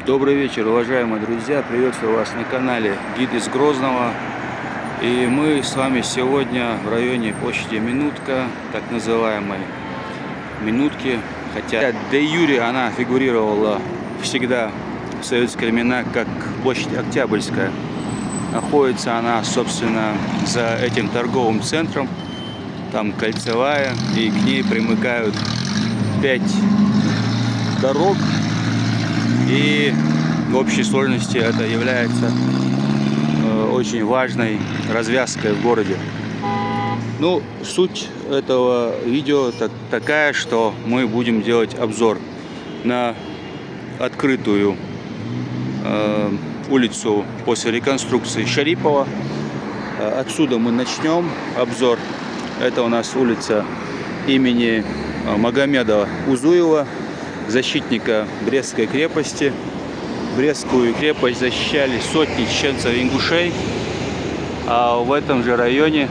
Добрый вечер, уважаемые друзья! Приветствую вас на канале Гид из Грозного. И мы с вами сегодня в районе площади Минутка, так называемой Минутки. Хотя де юре она фигурировала всегда в советские времена как площадь Октябрьская. Находится она, собственно, за этим торговым центром. Там кольцевая, и к ней примыкают 5 дорог. И в общей сложности это является очень важной развязкой в городе. Ну, суть этого видео такая, что мы будем делать обзор на открытую улицу после реконструкции Шарипова. Отсюда мы начнем обзор. Это у нас улица имени Магомеда Узуева, защитника Брестской крепости. Брестскую крепость защищали сотни чеченцев-ингушей. А в этом же районе,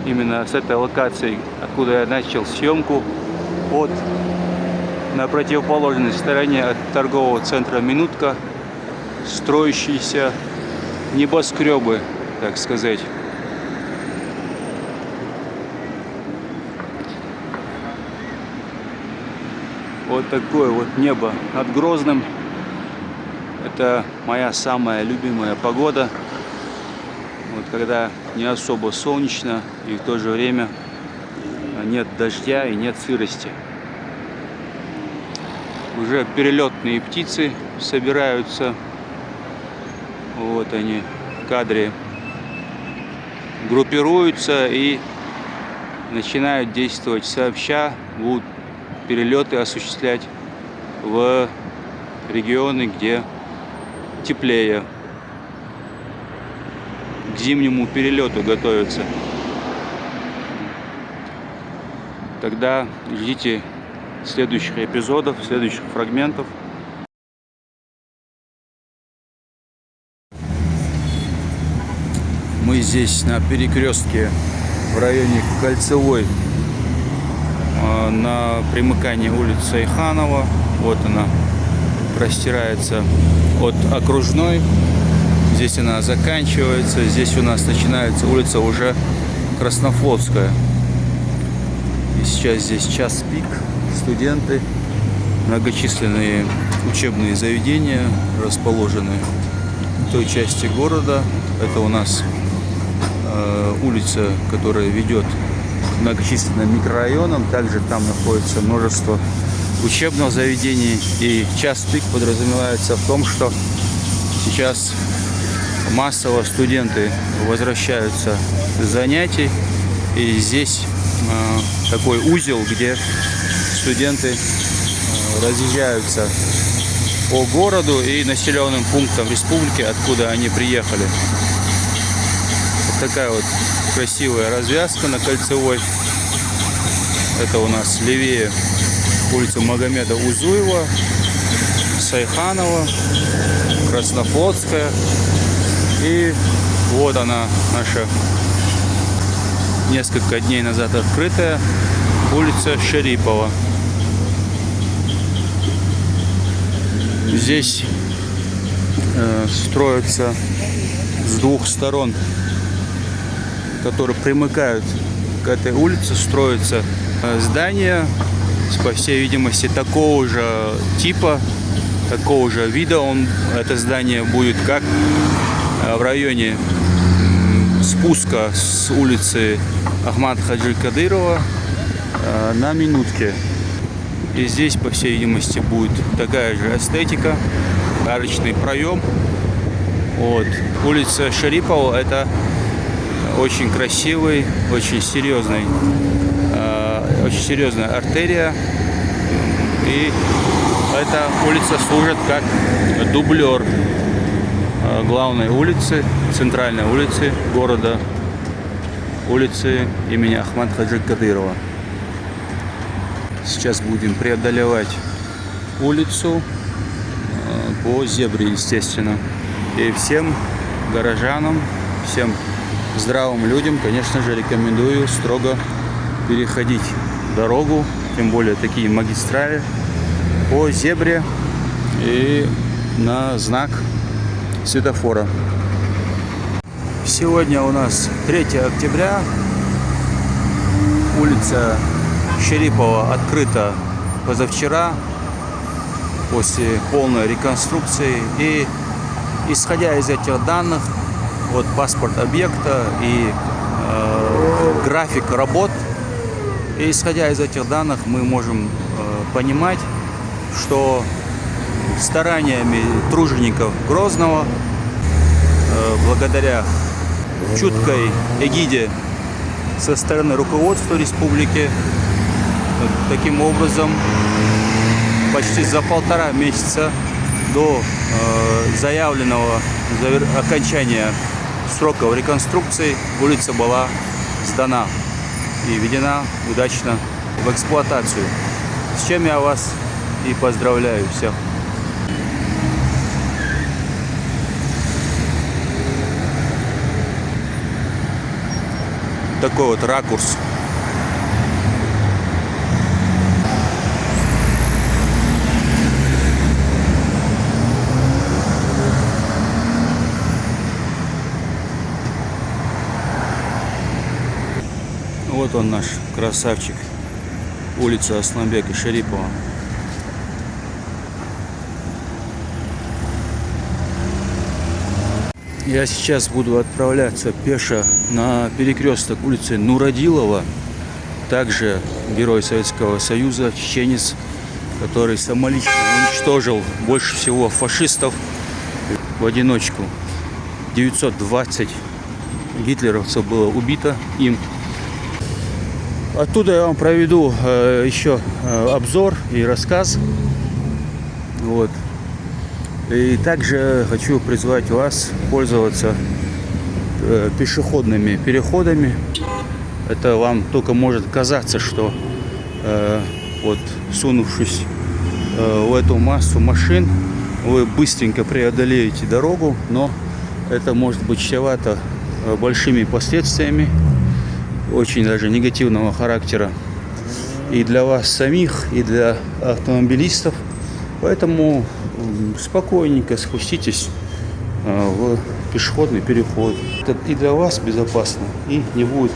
именно с этой локации, откуда я начал съемку, на противоположной стороне от торгового центра Минутка, строящиеся небоскребы, так сказать. Вот такое вот небо над Грозным. Это моя самая любимая погода. Вот когда не особо солнечно и в то же время нет дождя и нет сырости. Уже перелетные птицы собираются. Вот они в кадре. Группируются и начинают действовать сообща. Будут перелеты осуществлять в регионы, где теплее. К зимнему перелету готовятся. Тогда ждите следующих эпизодов, следующих фрагментов. Мы здесь на перекрестке в районе Кольцевой, на примыкании улицы Айханова. Вот она простирается от Окружной. Здесь она заканчивается. Здесь у нас начинается улица уже Краснофлотская. И сейчас здесь час пик. Студенты, многочисленные учебные заведения расположены в той части города. Это у нас улица, которая ведет к многочисленным микрорайонам. Также там находится множество учебных заведений. И час пик подразумевается в том, что сейчас массово студенты возвращаются с занятий. И здесь такой узел, где студенты разъезжаются по городу и населенным пунктам республики, откуда они приехали. Вот такая вот красивая развязка на Кольцевой. Это у нас левее улица Магомеда Узуева, Сайханова, Краснофлотская. И вот она, наша несколько дней назад открытая улица Шарипова. Здесь строятся с двух сторон, которые примыкают к этой улице, строятся здания, по всей видимости, такого же типа, такого же вида. Это здание будет как в районе спуска с улицы Ахмада Хаджи Кадырова на Минутке. И здесь, по всей видимости, будет такая же эстетика, арочный проем. Вот. Улица Шарипова — это очень красивый, очень серьезная артерия. И эта улица служит как дублер главной улицы, центральной улицы города, улицы имени Ахмада Хаджи Кадырова. Сейчас будем преодолевать улицу по зебре, естественно. И всем горожанам, всем здравым людям, конечно же, рекомендую строго переходить дорогу, тем более такие магистрали, по зебре. И на знак светофора. Сегодня у нас 3 октября. Улица Шарипова открыта позавчера после полной реконструкции. И исходя из этих данных, вот паспорт объекта и график работ, и исходя из этих данных мы можем понимать, что стараниями тружеников Грозного, благодаря чуткой эгиде со стороны руководства республики, таким образом почти за 1,5 месяца до заявленного окончания сроков реконструкции улица была сдана и введена удачно в эксплуатацию. С чем я вас и поздравляю всех. Такой вот ракурс. Вот он, наш красавчик. Улица Асланбека Шарипова. Я сейчас буду отправляться пешо на перекресток улицы Нуродилова. Также герой Советского Союза, чеченец, который самолично уничтожил больше всего фашистов в одиночку. 920 гитлеровцев было убито им. Оттуда я вам проведу еще обзор и рассказ. Вот. И также хочу призвать вас пользоваться пешеходными переходами. Это вам только может казаться, что вот сунувшись в эту массу машин, вы быстренько преодолеете дорогу, но это может быть чревато большими последствиями, очень даже негативного характера и для вас самих, и для автомобилистов. Поэтому спокойненько спуститесь в пешеходный переход. Это и для вас безопасно, и не будет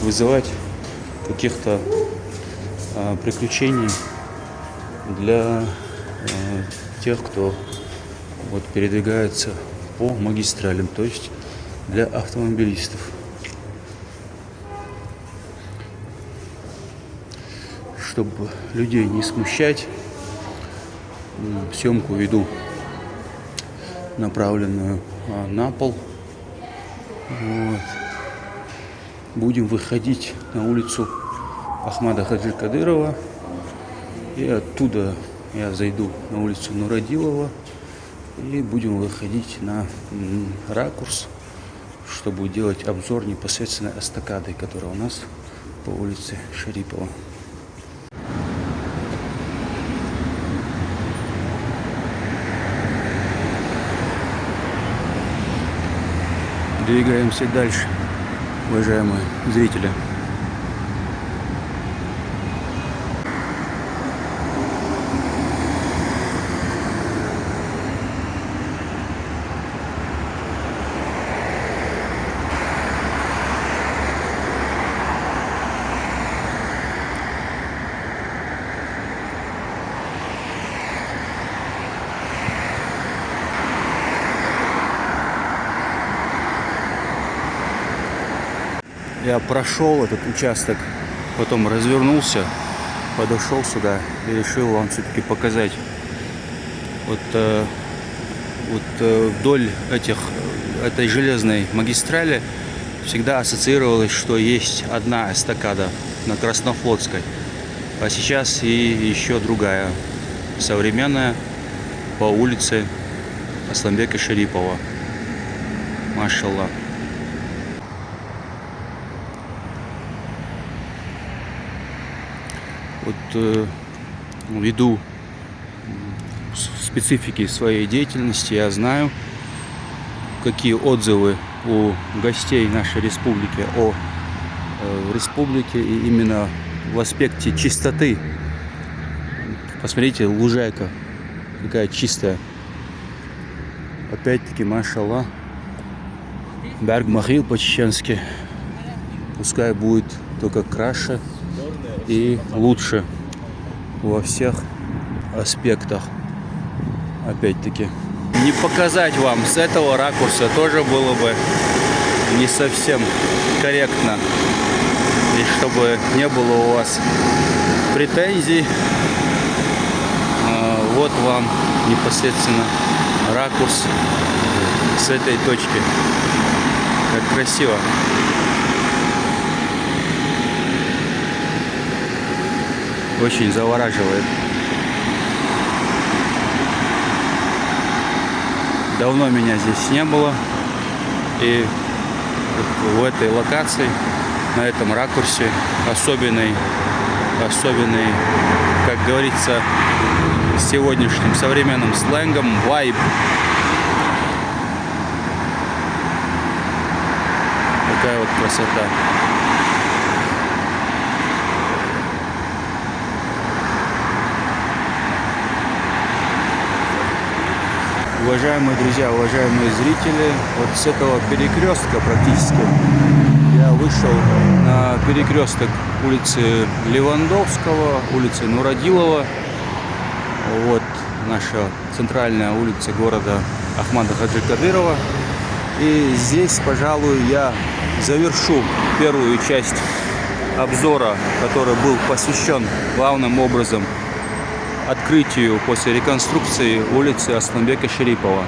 вызывать каких-то приключений для тех, кто вот передвигается по магистралям, то есть для автомобилистов. Чтобы людей не смущать, съемку веду направленную на пол. Вот. Будем выходить на улицу Ахмада Хаджи Кадырова, и оттуда я зайду на улицу Нуродилова и будем выходить на ракурс, чтобы делать обзор непосредственно эстакады, которая у нас по улице Шарипова. Двигаемся дальше, уважаемые зрители. Я прошел этот участок, потом развернулся, подошел сюда и решил вам все-таки показать. Вдоль этой железной магистрали всегда ассоциировалось, что есть одна эстакада на Краснофлотской, а сейчас и еще другая, современная, по улице Асланбека Шарипова. Машаллах. Ввиду специфики своей деятельности я знаю, какие отзывы у гостей нашей республики о республике, и именно в аспекте чистоты. Посмотрите, лужайка такая чистая. Опять-таки, машаллах. Берг-Махил по-чеченски. Пускай будет только краше и лучше во всех аспектах. Опять-таки. Не показать вам с этого ракурса тоже было бы не совсем корректно. И чтобы не было у вас претензий, вот вам непосредственно ракурс с этой точки. Как красиво. Очень завораживает. Давно меня здесь не было. И в этой локации, на этом ракурсе особенный, как говорится, сегодняшним современным сленгом, вайб. Такая вот красота. Уважаемые друзья, уважаемые зрители, вот с этого перекрестка практически я вышел на перекресток улицы Левандовского, улицы Нурадилова. Вот наша центральная улица города Ахмада Хаджи Кадырова. И здесь, пожалуй, я завершу первую часть обзора, который был посвящен главным образом открытию после реконструкции улицы Асланбека Шарипова.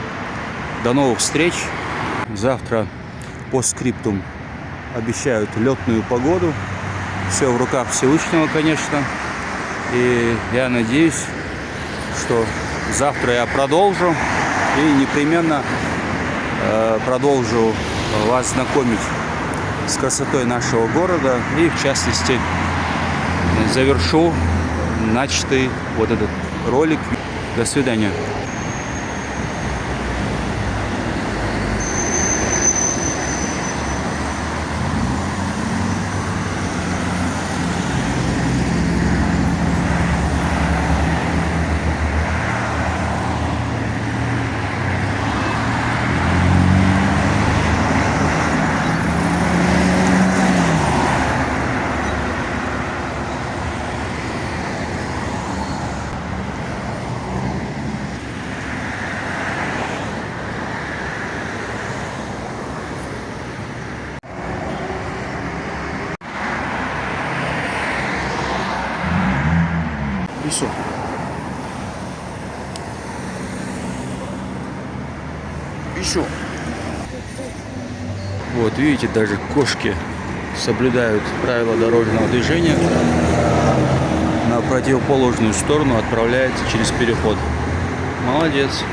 До новых встреч. Завтра по скриптум обещают летную погоду. Все в руках Всевышнего, конечно. И я надеюсь, что завтра я продолжу и непременно продолжу вас знакомить с красотой нашего города и в частности завершу начатый вот этот ролик. До свидания. Еще. Еще. Вот, видите, даже кошки соблюдают правила дорожного движения. На противоположную сторону отправляется через переход. Молодец.